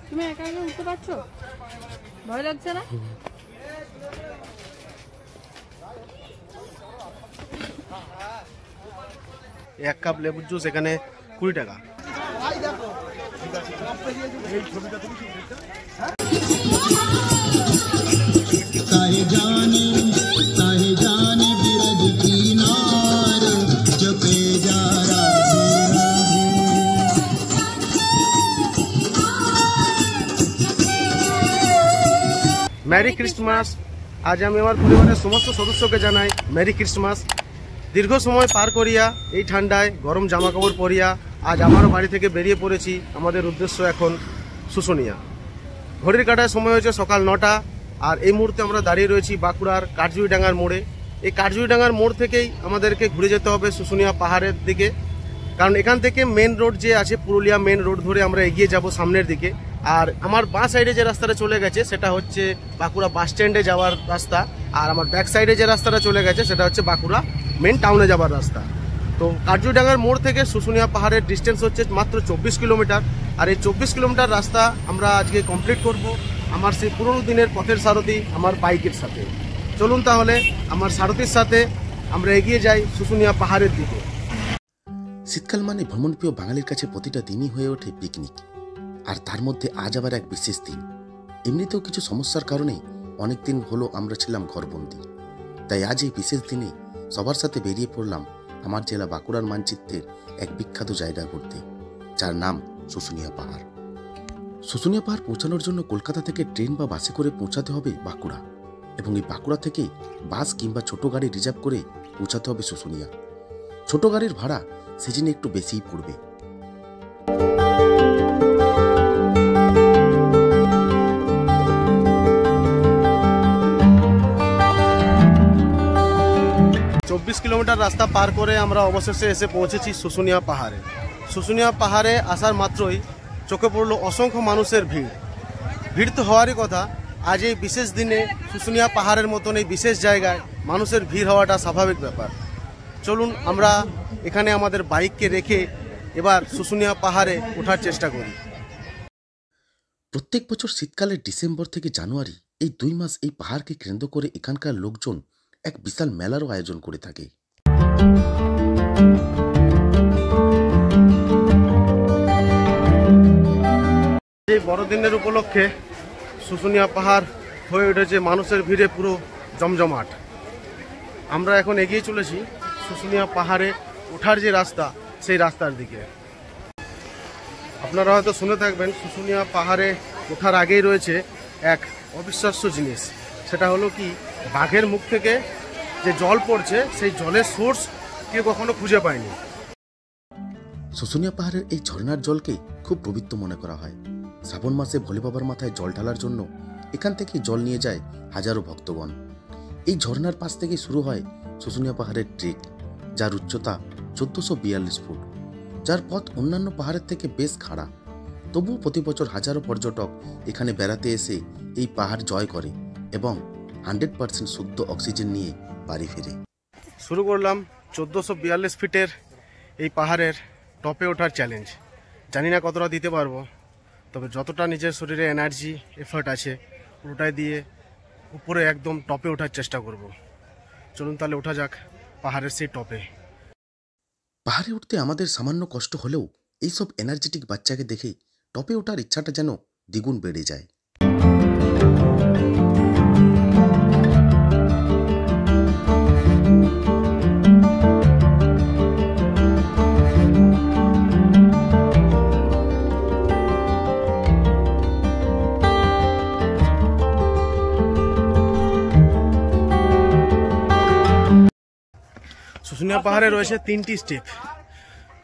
তুমি একা একা উঠতে পারছো? ভয় লাগছে না? এক কাপ লেবুর জুস এখানে 20 টাকা। Merry Christmas. আজ আমি আমার পরিবারের সমস্ত সদস্যকে জানাই মেরি ক্রিসমাস। দীর্ঘ সময় পার করিয়া এই ঠান্ডায় গরম জামা কাপড় পরিয়া আজ আমারও বাড়ি থেকে বেরিয়ে পড়েছি। আমাদের উদ্দেশ্য এখন শুশুনিয়া। ঘড়ির কাঁটায় সময় হয়েছে সকাল 9টা। আর এই মুহূর্তে আমরা দাঁড়িয়ে রয়েছি বাঁকুড়ার কাঠজুইডাঙ্গার মোড়ে। এই কাঠজুইডাঙ্গার মোড় থেকেই আমাদেরকে ঘুরে যেতে হবে শুশুনিয়া পাহাড়ের দিকে, কারণ এখান থেকে মেন রোড যে আছে পুরুলিয়া মেন রোড ধরে আমরা এগিয়ে যাব সামনের দিকে। আর আমার বাঁ সাইডে যে রাস্তাটা চলে গেছে সেটা হচ্ছে বাঁকুড়া বাস স্ট্যান্ডে যাওয়ার রাস্তা, আর আমার ব্যাক সাইডে যে রাস্তাটা চলে গেছে সেটা হচ্ছে বাঁকুড়া মেন টাউনে যাওয়ার রাস্তা। তো কাঠজুইডাঙ্গার মোড় থেকে শুশুনিয়া পাহাড়ের ডিস্টেন্স হচ্ছে মাত্র 24 কিলোমিটার। আর এই 24 কিলোমিটার রাস্তা আমরা আজকে কমপ্লিট করব আমার সেই পুরনো দিনের পথের সারথি আমার বাইকের সাথে। চলুন তাহলে আমার সারথির সাথে আমরা এগিয়ে যাই শুশুনিয়া পাহাড়ের দিকে। শীতকাল মানে ভ্রমণপ্রিয় বাঙালির কাছে প্রতিটা দিনই হয়ে ওঠে পিকনিক, আর তার মধ্যে আজ আবার এক বিশেষ দিন। এমনিতেও কিছু সমস্যার কারণে অনেক দিন হলো আমরা ছিলাম ঘরবন্দি, তাই আজ এই বিশেষ দিনে সবার সাথে বেরিয়ে পড়লাম আমার জেলা বাঁকুড়ার মানচিত্রের এক বিখ্যাত জায়গা ঘুরতে, যার নাম শুশুনিয়া পাহাড়। শুশুনিয়া পাহাড় পৌঁছানোর জন্য কলকাতা থেকে ট্রেন বা বাসে করে পৌঁছাতে হবে বাঁকুড়া, এবং এই বাঁকুড়া থেকে বাস কিংবা ছোট গাড়ি রিজার্ভ করে পৌঁছাতে হবে শুশুনিয়া। ছোট গাড়ির ভাড়া সিজনে একটু বেশিই পড়বে। কিলোমিটার রাস্তা পার করে আমরা অবশেষে এসে পৌঁছেছি শুশুনিয়া পাহাড়ে। শুশুনিয়া পাহাড়ে আসার মাত্রই চোখে পড়লো অসংখ্য মানুষের ভিড়। ভিড় তো হওয়ারই কথা। আজ এই বিশেষ দিনে শুশুনিয়া পাহাড়ের মতন এই বিশেষ জায়গায় মানুষের ভিড় হওয়াটা স্বাভাবিক ব্যাপার। চলুন আমরা এখানে আমাদের বাইককে রেখে এবার শুশুনিয়া পাহাড়ে ওঠার চেষ্টা করি। প্রত্যেক বছর শীতকালের ডিসেম্বর থেকে জানুয়ারি এই 2 মাস এই পাহাড়কে কেন্দ্র করে এখানকার লোকজন এক বিশাল মেলারও আয়োজন করে থাকে। এই বড়দিনের উপলক্ষে শুশুনিয়া পাহাড় হয়ে উঠেছে মানুষের ভিড়ে পুরো জমজমাট। আমরা এখন এগিয়ে চলেছি শুশুনিয়া পাহাড়ে ওঠার যে রাস্তা সেই রাস্তার দিকে। আপনারা হয়তো শুনে থাকবেন শুশুনিয়া পাহাড়ে ওঠার আগেই রয়েছে এক অবিশ্বাস্য জিনিস। সেটা হলো কি, বাঘের মুখ থেকে যে জল পড়ছে সেই জলের সোর্স কেউ কখনো খুঁজে পায়নি। শুশুনিয়া পাহাড়ের এই ঝর্ণার জলকে খুব পবিত্র মনে করা হয়। শ্রাবণ মাসে ভোলে বাবার মাথায় জল ঢালার জন্য এখান থেকে জল নিয়ে যায় হাজারো ভক্তগণ। এই ঝর্ণার পাশ থেকে শুরু হয় শুশুনিয়া পাহাড়ের ট্রেক, যার উচ্চতা 1442 ফুট, যার পথ অন্যান্য পাহাড়ের থেকে বেশ খাড়া। তবুও প্রতি বছর হাজারো পর্যটক এখানে বেড়াতে এসে এই পাহাড় জয় করে এবং 100% শুদ্ধ অক্সিজেন নিয়ে বাড়ি ফিরে। শুরু করলাম 1442 ফিটের এই পাহাড়ের টপে ওঠার চ্যালেঞ্জ। জানি না কতটা দিতে পারবো, তবে যতটা নিজের শরীরে এনার্জি এফার্ট আছে পুরোটাই দিয়ে উপরে একদম টপে ওঠার চেষ্টা করব। চলুন তাহলে ওঠা যাক পাহাড়ের সেই টপে। পাহাড়ে উঠতে আমাদের সামান্য কষ্ট হলেও এইসব এনার্জেটিক বাচ্চাকে দেখে টপে ওঠার ইচ্ছাটা যেন দ্বিগুণ বেড়ে যায়। শুশুনিয়া পাহাড়ে রয়েছে 3টি স্টেপ।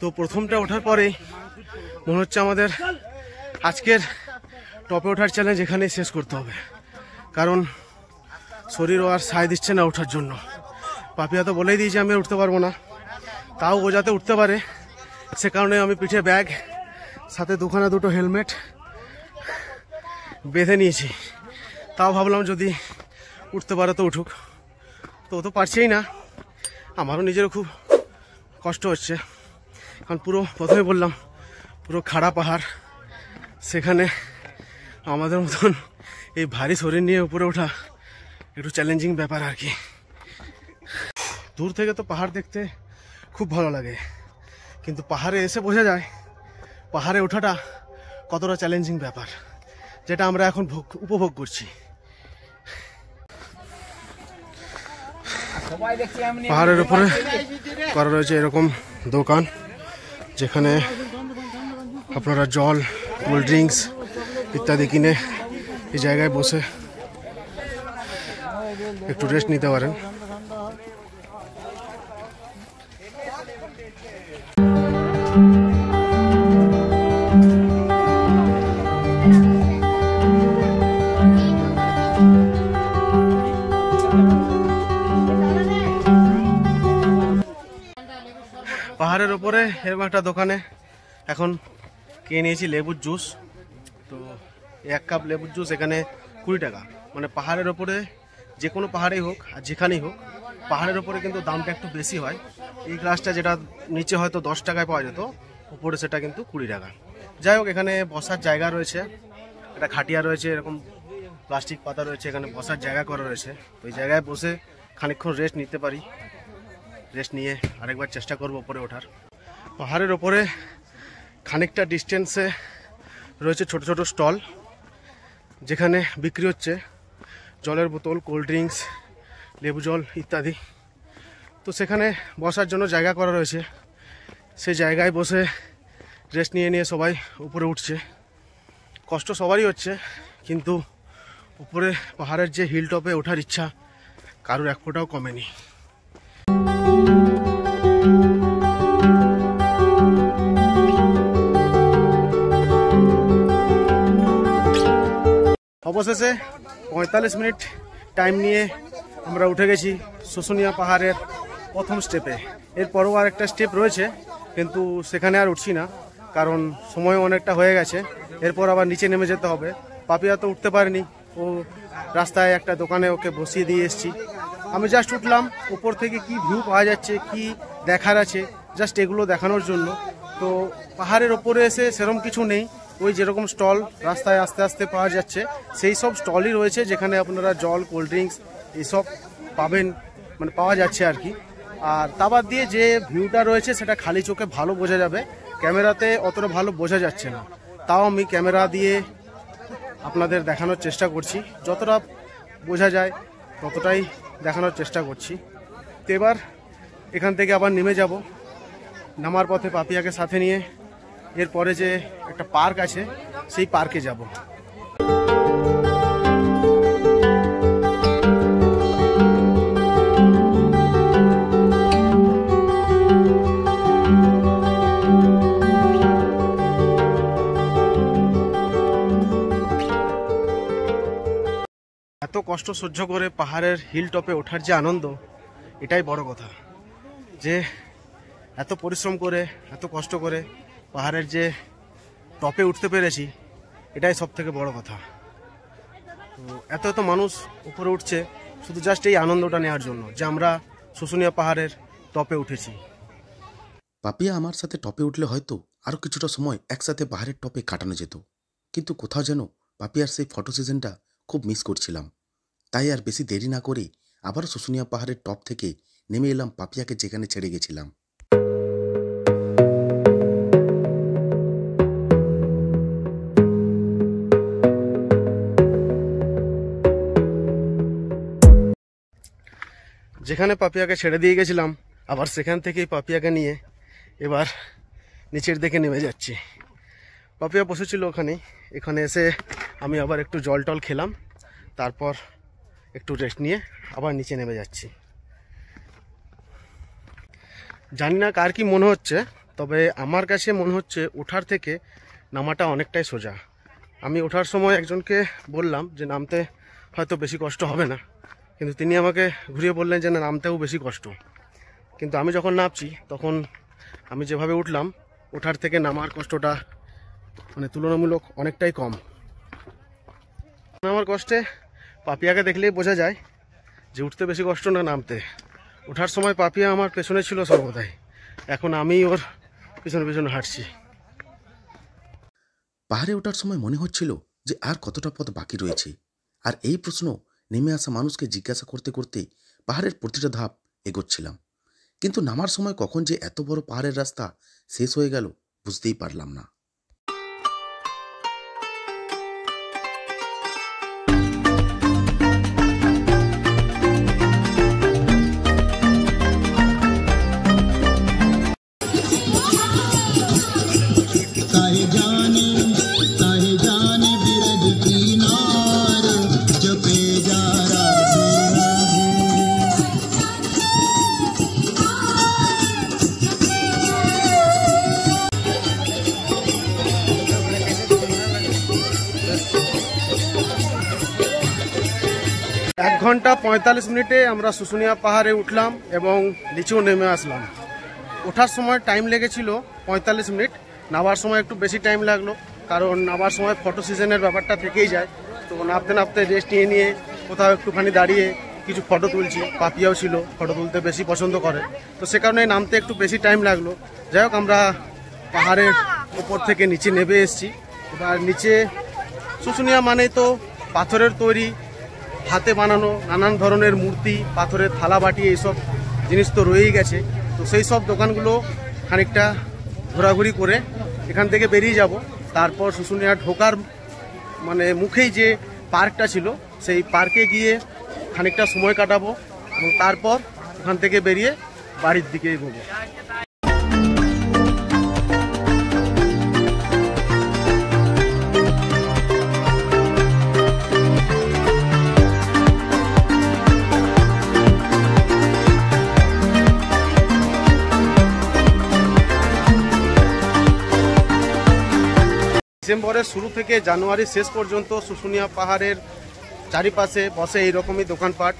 তো প্রথমটা ওঠার পরে মনে হচ্ছে আমাদের আজকের টপে ওঠার চ্যালেঞ্জ এখানে শেষ করতে হবে, কারণ শরীরও আর সায় দিচ্ছে না ওঠার জন্য। পাপিয়া তো বলেই দিয়েছে আমি উঠতে পারবো না, তাও ও যাতে উঠতে পারে সে কারণে আমি পিঠে ব্যাগ, সাথে দুটো হেলমেট বেঁধে নিয়েছি। তাও ভাবলাম যদি উঠতে পারে তো উঠুক, তো ও তো পারছেই না। আমারও নিজেরও খুব কষ্ট হচ্ছে। কারণ পুরো প্রথমে বললাম পুরো খাড়া পাহাড়, সেখানে আমাদের মতন এই ভারী শরীর নিয়ে উপরে ওঠা একটু চ্যালেঞ্জিং ব্যাপার আর কি। দূর থেকে তো পাহাড় দেখতে খুব ভালো লাগে, কিন্তু পাহাড়ে এসে বোঝা যায় পাহাড়ে ওঠাটা কতটা চ্যালেঞ্জিং ব্যাপার, যেটা আমরা এখন উপভোগ করছি। পাহাড়ের উপরে করা রয়েছে এরকম দোকান, যেখানে আপনারা জল, কোল্ড ড্রিঙ্কস ইত্যাদি কিনে এই জায়গায় বসে একটু রেস্ট নিতে পারেন। পাহাড়ের উপরে এরকম একটা দোকানে এখন কিনে নিয়েছি লেবুর জুস। তো 1 কাপ লেবুর জুস এখানে 20 টাকা। মানে পাহাড়ের ওপরে যে কোনো পাহাড়েই হোক আর যেখানেই হোক, পাহাড়ের ওপরে কিন্তু দামটা একটু বেশি হয়। এই গ্লাসটা যেটা নিচে হয়তো 10 টাকায় পাওয়া যেত, উপরে সেটা কিন্তু 20 টাকা। যাই হোক, এখানে বসার জায়গা রয়েছে, একটা খাটিয়া রয়েছে, এরকম প্লাস্টিক পাতা রয়েছে, এখানে বসার জায়গা করা রয়েছে। ওই জায়গায় বসে খানিকক্ষণ রেস্ট নিতে পারি। রেস্ট নিয়ে আরেকবার চেষ্টা করব উপরে ওঠার। পাহাড়ের ওপরে খানিকটা ডিস্টেন্সে রয়েছে ছোট ছোট স্টল, যেখানে বিক্রি হচ্ছে জলের বোতল, কোল্ড ড্রিঙ্কস, লেবু জল ইত্যাদি। তো সেখানে বসার জন্য জায়গা করা রয়েছে, সেই জায়গায় বসে রেস্ট নিয়ে নিয়ে সবাই উপরে উঠছে। কষ্ট সবারই হচ্ছে, কিন্তু উপরে পাহাড়ের যে হিল টপে ওঠার ইচ্ছা কারোর এক ফোঁটাও কমেনি। অবশেষে 45 মিনিট টাইম নিয়ে আমরা উঠে গেছি শুশুনিয়া পাহাড়ের প্রথম স্টেপে। এরপরও আর একটা স্টেপ রয়েছে, কিন্তু সেখানে আর উঠছি না, কারণ সময় অনেকটা হয়ে গেছে। এরপর আবার নিচে নেমে যেতে হবে। পাপিয়া তো উঠতে পারেনি, ও রাস্তায় একটা দোকানে ওকে বসিয়ে দিয়ে এসেছি। আমি জাস্ট উঠলাম, উপর থেকে কি ভিউ পাওয়া যাচ্ছে, কি দেখার আছে, জাস্ট এগুলো দেখানোর জন্য। তো পাহাড়ের ওপরে এসে সেরকম কিছু নেই, ওই যেরকম স্টল রাস্তায় আস্তে আস্তে পাওয়া যাচ্ছে সেই সব স্টলই রয়েছে, যেখানে আপনারা জল, কোল্ড ড্রিঙ্কস এইসব পাবেন, মানে পাওয়া যাচ্ছে আর কি। আর তা বাদ দিয়ে যে ভিউটা রয়েছে সেটা খালি চোখে ভালো বোঝা যাবে, ক্যামেরাতে অতটা ভালো বোঝা যাচ্ছে না। তাও আমি ক্যামেরা দিয়ে আপনাদের দেখানোর চেষ্টা করছি, যতটা বোঝা যায় ততটাই দেখানোর চেষ্টা করছি। তো এবার এখান থেকে আবার নেমে যাব। নামার পথে পাপিয়াকে সাথে নিয়ে এরপরে যে একটা পার্ক আছে সেই পার্কে যাব। এত কষ্ট সহ্য করে পাহাড়ের হিল টপে ওঠার যে আনন্দ, এটাই বড় কথা। যে এত পরিশ্রম করে, এত কষ্ট করে পাহাড়ের যে টপে উঠতে পেরেছি, এটাই সব থেকে বড় কথা। তো এত এত মানুষ উপরে উঠছে শুধু জাস্ট এই আনন্দটা নেওয়ার জন্য, যে আমরা শুশুনিয়া পাহাড়ের টপে উঠেছি। পাপিয়া আমার সাথে টপে উঠলে হয়তো আরও কিছুটা সময় একসাথে পাহাড়ের টপে কাটানো যেত, কিন্তু কোথাও যেন পাপিয়ার সেই ফটো সিজনটা খুব মিস করছিলাম। তাই আর বেশি দেরি না করে আবারও শুশুনিয়া পাহাড়ের টপ থেকে নেমে এলাম পাপিয়াকে যেখানে ছেড়ে গেছিলাম। যেখানে পাপিয়াকে ছেড়ে দিয়ে গেছিলাম, আবার সেখান থেকেই পাপিয়াকে নিয়ে এবার নিচের দিকে নেমে যাচ্ছি। পাপিয়া বসেছিল ওখানে, এখানে এসে আমি আবার একটু জল টল খেলাম, তারপর একটু রেস্ট নিয়ে আবার নিচে নেমে যাচ্ছি। জানি না কার কি মনে হচ্ছে, তবে আমার কাছে মনে হচ্ছে ওঠার থেকে নামাটা অনেকটাই সোজা। আমি ওঠার সময় একজনকে বললাম যে নামতে হয়তো বেশি কষ্ট হবে না, কিন্তু তিনি আমাকে ঘুরিয়ে বললেন যে না, নামতেও বেশি কষ্ট। কিন্তু আমি যখন নামছি তখন আমি যেভাবে উঠলাম, ওঠার থেকে নামার কষ্টটা মানে তুলনামূলক অনেকটাই কম। নামার কষ্টে পাপিয়াকে দেখলেই বোঝা যায় যে উঠতে বেশি কষ্ট না নামতে। ওঠার সময় পাপিয়া আমার পেছনে ছিল সর্বদাই, এখন আমি ওর পিছনে পিছনে হাঁটছি। পাহাড়ে ওঠার সময় মনে হচ্ছিল যে আর কতটা পথ বাকি রয়েছে, আর এই প্রশ্ন নেমে আসা মানুষকে জিজ্ঞাসা করতে করতে পাহাড়ের প্রতিটা ধাপ এগোচ্ছিলাম। কিন্তু নামার সময় কখন যে এত বড় পাহাড়ের রাস্তা শেষ হয়ে গেল বুঝতেই পারলাম না। এক ঘন্টা 45 মিনিটে আমরা শুশুনিয়া পাহাড়ে উঠলাম এবং নিচেও নেমে আসলাম। ওঠার সময় টাইম লেগেছিল 45 মিনিট, নামার সময় একটু বেশি টাইম লাগলো, কারণ নামার সময় ফটো সিজনের ব্যাপারটা থেকেই যায়। তো নামতে নামতে রেস্ট নিয়ে নিয়ে কোথাও একটুখানি দাঁড়িয়ে কিছু ফটো তুলছি। পাপিয়াও ছিল, ফটো তুলতে বেশি পছন্দ করে, তো সে কারণে নামতে একটু বেশি টাইম লাগলো। যাই হোক, আমরা পাহাড়ের উপর থেকে নিচে নেমে এসেছি। এবার নিচে শুশুনিয়া মানে তো পাথরের তৈরি, হাতে বানানো নানান ধরনের মূর্তি, পাথরের থালা বাটি, এইসব জিনিস তো রয়েই গেছে। তো সেই সব দোকানগুলো খানিকটা ঘোরাঘুরি করে এখান থেকে বেরিয়ে যাব। তারপর শুশুনিয়া ঢোকার মানে মুখেই যে পার্কটা ছিল সেই পার্কে গিয়ে খানিকটা সময় কাটাবো এবং তারপর ওখান থেকে বেরিয়ে বাড়ির দিকে এগোবো। ডিসেম্বরের শুরু থেকে জানুয়ারির শেষ পর্যন্ত শুশুনিয়া পাহাড়ের চারিপাশে বসে এইরকমই দোকানপাট,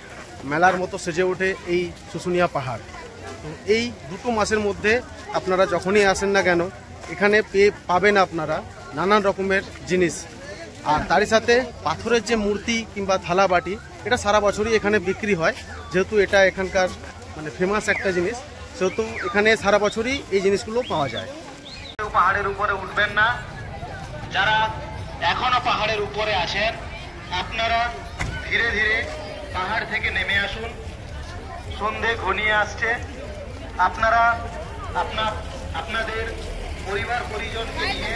মেলার মতো সেজে ওঠে এই শুশুনিয়া পাহাড়। তো এই দুটো মাসের মধ্যে আপনারা যখনই আসেন না কেন এখানে পাবেন আপনারা নানান রকমের জিনিস। আর তারই সাথে পাথরের যে মূর্তি কিংবা থালা বাটি, এটা সারা বছরই এখানে বিক্রি হয়। যেহেতু এটা এখানকার মানে ফেমাস একটা জিনিস, সেহেতু এখানে সারা বছরই এই জিনিসগুলো পাওয়া যায়। পাহাড়ের উপরে উঠবেন না। যারা এখনো পাহাড়ের উপরে আছেন আপনারা ধীরে ধীরে পাহাড় থেকে নেমে আসুন। সন্ধে ঘনিয়ে আসছে, আপনারা আপনাদের পরিবার পরিজনকে নিয়ে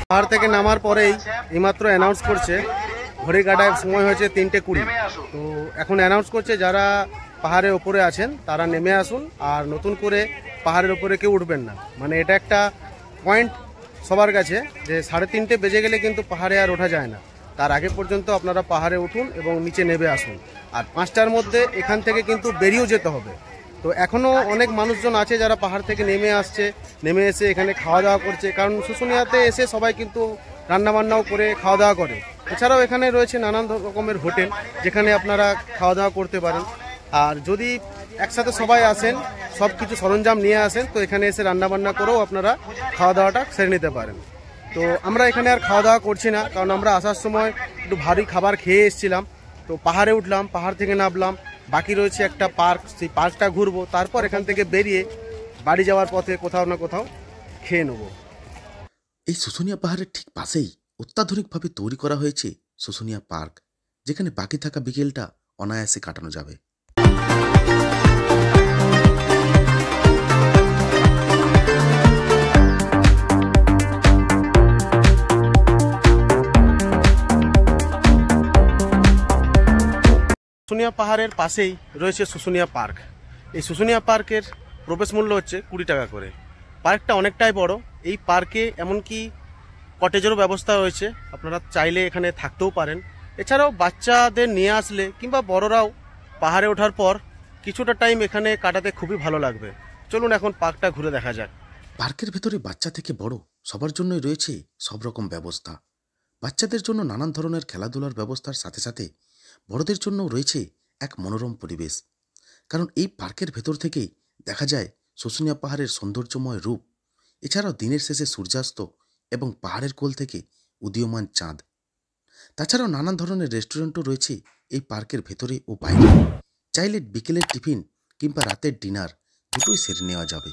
পাহাড় থেকে নামার পরেই এইমাত্র অ্যানাউন্স করছে ঘড়ি কাটায় সময় হয়েছে 3:20। তো এখন অ্যানাউন্স করছে যারা পাহাড়ের ওপরে আছেন তারা নেমে আসুন, আর নতুন করে পাহাড়ের ওপরে কেউ উঠবেন না। মানে এটা একটা পয়েন্ট সবার কাছে যে 3:30 বেজে গেলে কিন্তু পাহাড়ে আর ওঠা যায় না। তার আগে পর্যন্ত আপনারা পাহাড়ে উঠুন এবং নিচে নেমে আসুন। আর 5টার মধ্যে এখান থেকে কিন্তু বেরিয়েও যেতে হবে। তো এখনও অনেক মানুষজন আছে যারা পাহাড় থেকে নেমে আসছে, নেমে এসে এখানে খাওয়া দাওয়া করছে, কারণ শুশুনিয়াতে এসে সবাই কিন্তু রান্নাবান্নাও করে খাওয়া দাওয়া করে। এছাড়াও এখানে রয়েছে নানান রকমের হোটেল যেখানে আপনারা খাওয়া দাওয়া করতে পারেন। আর যদি একসাথে সবাই আসেন, সব কিছু সরঞ্জাম নিয়ে আসেন, তো এখানে এসে রান্নাবান্না করেও আপনারা খাওয়া দাওয়াটা সেরে নিতে পারেন। তো আমরা এখানে আর খাওয়া দাওয়া করছি না, কারণ আমরা আসার সময় একটু ভারী খাবার খেয়ে এসেছিলাম। তো পাহাড়ে উঠলাম, পাহাড় থেকে নামলাম, বাকি রয়েছে একটা পার্ক, সেই পার্কটা ঘুরবো, তারপর এখান থেকে বেরিয়ে বাড়ি যাওয়ার পথে কোথাও না কোথাও খেয়ে নেবো। এই শুশুনিয়া পাহাড়ের ঠিক পাশেই অত্যাধুনিকভাবে তৈরি করা হয়েছে শুশুনিয়া পার্ক, যেখানে বাকি থাকা বিকেলটা অনায়াসে কাটানো যাবে। শুশুনিয়া পাহাড়ের পাশেই রয়েছে শুশুনিয়া পার্ক। এই শুশুনিয়া পার্কের প্রবেশ মূল্য হচ্ছে 20 টাকা করে। পার্কটা অনেকটাই বড়। এই পার্কে এমনকি কটেজেরও ব্যবস্থা রয়েছে, আপনারা চাইলে এখানে থাকতেও পারেন। এছাড়াও বাচ্চাদের নিয়ে আসলে কিংবা বড়রাও পাহাড়ে ওঠার পর কিছুটা টাইম এখানে কাটাতে খুবই ভালো লাগবে। চলুন এখন পার্কটা ঘুরে দেখা যাক। পার্কের ভেতরে বাচ্চা থেকে বড় সবার জন্যই রয়েছে সব রকম ব্যবস্থা। বাচ্চাদের জন্য নানান ধরনের খেলাধুলার ব্যবস্থার সাথে সাথে বড়দের জন্যও রয়েছে এক মনোরম পরিবেশ, কারণ এই পার্কের ভেতর থেকেই দেখা যায় শুশুনিয়া পাহাড়ের সৌন্দর্যময় রূপ। এছাড়াও দিনের শেষে সূর্যাস্ত এবং পাহাড়ের কোল থেকে উদীয়মান চাঁদ। তাছাড়াও নানান ধরনের রেস্টুরেন্টও রয়েছে এই পার্কের ভেতরে ও বাইরে। চাইলে বিকেলের টিফিন কিংবা রাতের ডিনার দুটোই সেরে নেওয়া যাবে।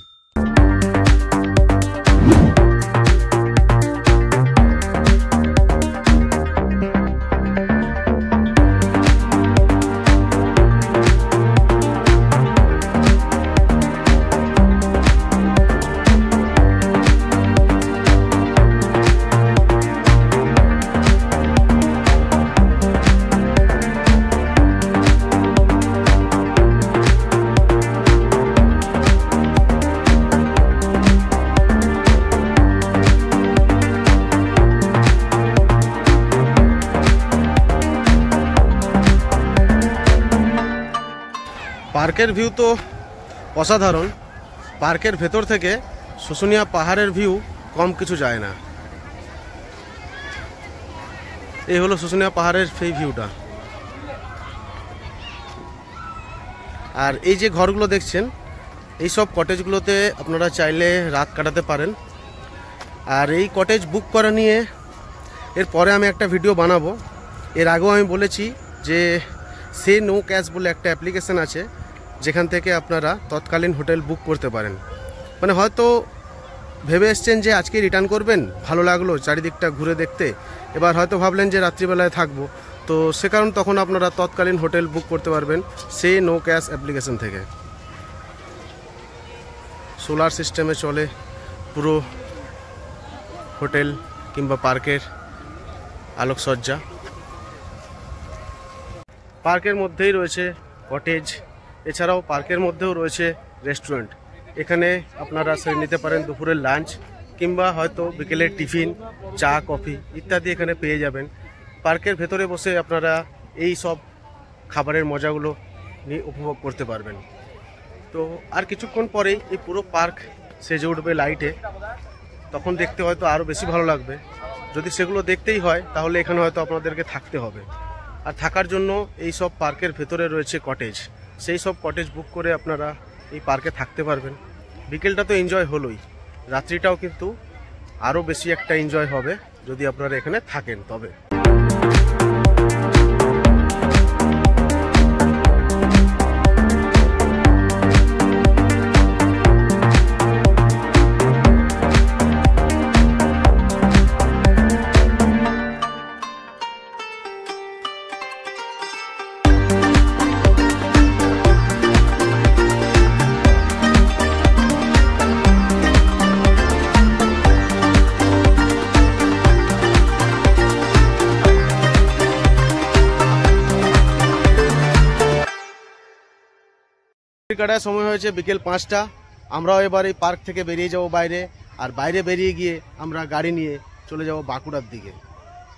পার্কের ভিউ তো অসাধারণ। পার্কের ভেতর থেকে শুশুনিয়া পাহাড়ের ভিউ কম কিছু যায় না। এই হলো শুশুনিয়া পাহাড়ের সেই ভিউটা। আর এই যে ঘরগুলো দেখছেন, এই সব কটেজগুলোতে আপনারা চাইলে রাত কাটাতে পারেন। আর এই কটেজ বুক করা নিয়ে এরপরে আমি একটা ভিডিও বানাবো। এর আগেও আমি বলেছি যে সে নো ক্যাশ বলে একটা অ্যাপ্লিকেশান আছে, যেখান থেকে আপনারা তৎকালীন হোটেল বুক করতে পারেন। মানে হয়তো ভেবে এসছেন যে আজকে রিটার্ন করবেন, ভালো লাগলো চারিদিকটা ঘুরে দেখতে, এবার হয়তো ভাবলেন যে রাত্রিবেলায় থাকবো, তো সে কারণ তখন আপনারা তৎকালীন হোটেল বুক করতে পারবেন সে নো ক্যাশ অ্যাপ্লিকেশন থেকে। সোলার সিস্টেমে চলে পুরো হোটেল কিংবা পার্কের আলোকসজ্জা। পার্কের মধ্যেই রয়েছে কটেজ, এছাড়াও পার্কের মধ্যেও রয়েছে রেস্টুরেন্ট। এখানে আপনারা সেরে নিতে পারেন দুপুরের লাঞ্চ কিংবা হয়তো বিকেলের টিফিন, চা, কফি ইত্যাদি এখানে পেয়ে যাবেন। পার্কের ভেতরে বসে আপনারা এই সব খাবারের মজাগুলো নিয়ে উপভোগ করতে পারবেন। তো আর কিছুক্ষণ পরেই এই পুরো পার্ক সেজে উঠবে লাইটে, তখন দেখতে হয়তো আরও বেশি ভালো লাগবে। যদি সেগুলো দেখতেই হয় তাহলে এখানে হয়তো আপনাদেরকে থাকতে হবে। আর থাকার জন্য এই সব পার্কের ভেতরে রয়েছে কটেজ, সেই সব কটেজ বুক করে আপনারা এই পার্কে থাকতে পারবেন। বিকেলটা তো এনজয় হলোই, রাত্রিটাও কিন্তু আরও বেশি একটা এনজয় হবে যদি আপনারা এখানে থাকেন তবে। কাটার সময় হয়েছে বিকেল 5টা। আমরাও এবার এই পার্ক থেকে বেরিয়ে যাব বাইরে, আর বাইরে বেরিয়ে গিয়ে আমরা গাড়ি নিয়ে চলে যাব বাঁকুড়ার দিকে।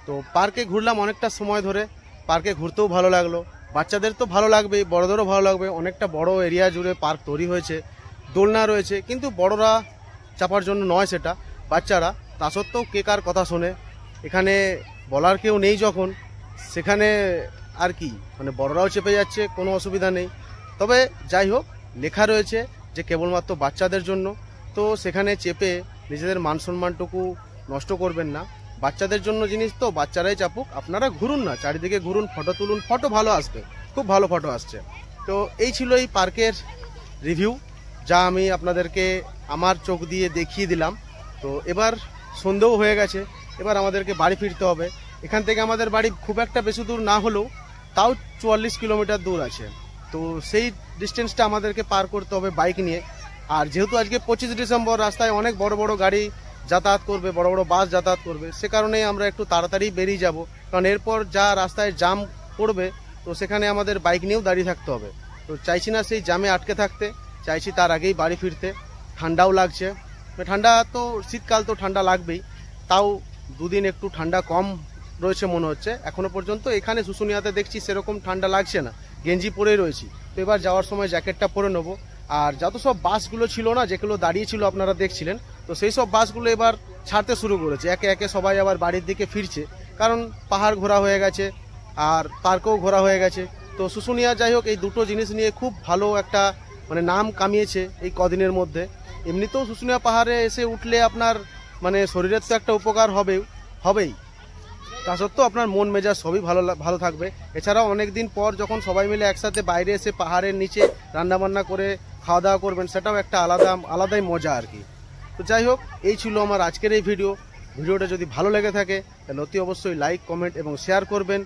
তো পার্কে ঘুরলাম অনেকটা সময় ধরে, পার্কে ঘুরতেও ভালো লাগলো, বাচ্চাদের তো ভালো লাগবেই, বড়দেরও ভালো লাগবে। অনেকটা বড় এরিয়া জুড়ে পার্ক তৈরি হয়েছে, দোলনা রয়েছে, কিন্তু বড়রা চাপার জন্য নয় সেটা, বাচ্চারা। তা সত্ত্বেও কে কার কথা শোনে, এখানে বলার কেউ নেই যখন, সেখানে আর কি, মানে বড়রাও চেপে যাচ্ছে, কোনো অসুবিধা নেই। তবে যাই হোক, লেখা রয়েছে যে কেবলমাত্র বাচ্চাদের জন্য, তো সেখানে চেপে নিজেদের মান সম্মানটুকু নষ্ট করবেন না। বাচ্চাদের জন্য জিনিস তো বাচ্চারাই চাপুক, আপনারা ঘুরুন না, চারিদিকে ঘুরুন, ফটো তুলুন, ফটো ভালো আসবে, খুব ভালো ফটো আসছে। তো এই ছিল এই পার্কের রিভিউ, যা আমি আপনাদেরকে আমার চোখ দিয়ে দেখিয়ে দিলাম। তো এবার সন্ধেও হয়ে গেছে, এবার আমাদেরকে বাড়ি ফিরতে হবে। এখান থেকে আমাদের বাড়ি খুব একটা বেশি দূর না হলেও তাও 44 কিলোমিটার দূর আছে। তো সেই ডিস্টেন্সটা আমাদেরকে পার করতে হবে বাইক নিয়ে। আর যেহেতু আজকে 25 ডিসেম্বর, রাস্তায় অনেক বড় বড় গাড়ি যাতায়াত করবে, বড় বড় বাস যাতায়াত করবে, সে কারণেই আমরা একটু তাড়াতাড়ি বেরিয়ে যাব, কারণ এরপর যা রাস্তায় জাম পড়বে, তো সেখানে আমাদের বাইক নিয়েও দাঁড়িয়ে থাকতে হবে। তো চাইছি না সেই জামে আটকে থাকতে, চাইছি তার আগেই বাড়ি ফিরতে। ঠান্ডাও লাগছে, ঠান্ডা তো শীতকাল তো ঠান্ডা লাগবেই, তাও দুদিন একটু ঠান্ডা কম রয়েছে মনে হচ্ছে। এখনো পর্যন্ত এখানে শুশুনিয়াতে দেখছি সেরকম ঠান্ডা লাগছে না, গেঞ্জি পরেই রয়েছি। তো এবার যাওয়ার সময় জ্যাকেটটা পরে নেবো। আর যত সব বাসগুলো ছিল না, যেগুলো দাঁড়িয়েছিল আপনারা দেখছিলেন, তো সেই সব বাসগুলো এবার ছাড়তে শুরু করেছে, একে একে সবাই আবার বাড়ির দিকে ফিরছে, কারণ পাহাড় ঘোরা হয়ে গেছে আর পার্কেও ঘোরা হয়ে গেছে। তো শুশুনিয়া যাই হোক, এই দুটো জিনিস নিয়ে খুব ভালো একটা মানে নাম কামিয়েছে এই কদিনের মধ্যে। এমনিতেও শুশুনিয়া পাহাড়ে এসে উঠলে আপনার মানে শরীরের তো একটা উপকার হবেই। তা সত্ত্বেও আপনার মন মেজাজ সবই ভালো থাকবে। এছাড়াও অনেক দিন পর যখন সবাই মিলে একসাথে বাইরে এসে পাহাড়ের নিচে রান্নাবান্না করে খাওয়া দাওয়া করবেন, সেটাও একটা আলাদাই মজা আর কি। তো যাই হোক, এই ছিল আমার আজকের এই ভিডিওটা যদি ভালো লেগে থাকে তাহলে অতি অবশ্যই লাইক, কমেন্ট এবং শেয়ার করবেন।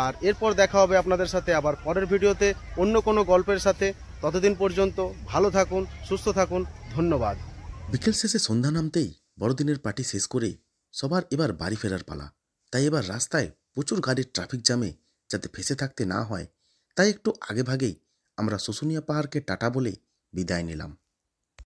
আর এরপর দেখা হবে আপনাদের সাথে আবার পরের ভিডিওতে অন্য কোনো গল্পের সাথে। ততদিন পর্যন্ত ভালো থাকুন, সুস্থ থাকুন, ধন্যবাদ। বিকেল শেষে সন্ধ্যা নামতেই বড়দিনের পার্টি শেষ করে সবার এবার বাড়ি ফেরার পালা। তাই এবার রাস্তায় প্রচুর গাড়ির ট্রাফিক জ্যামে যাতে ফেসে থাকতে না হয়, তাই একটু আগেভাগেই আমরা শুশুনিয়া পাহাড়কে টাটা বলে বিদায় নিলাম।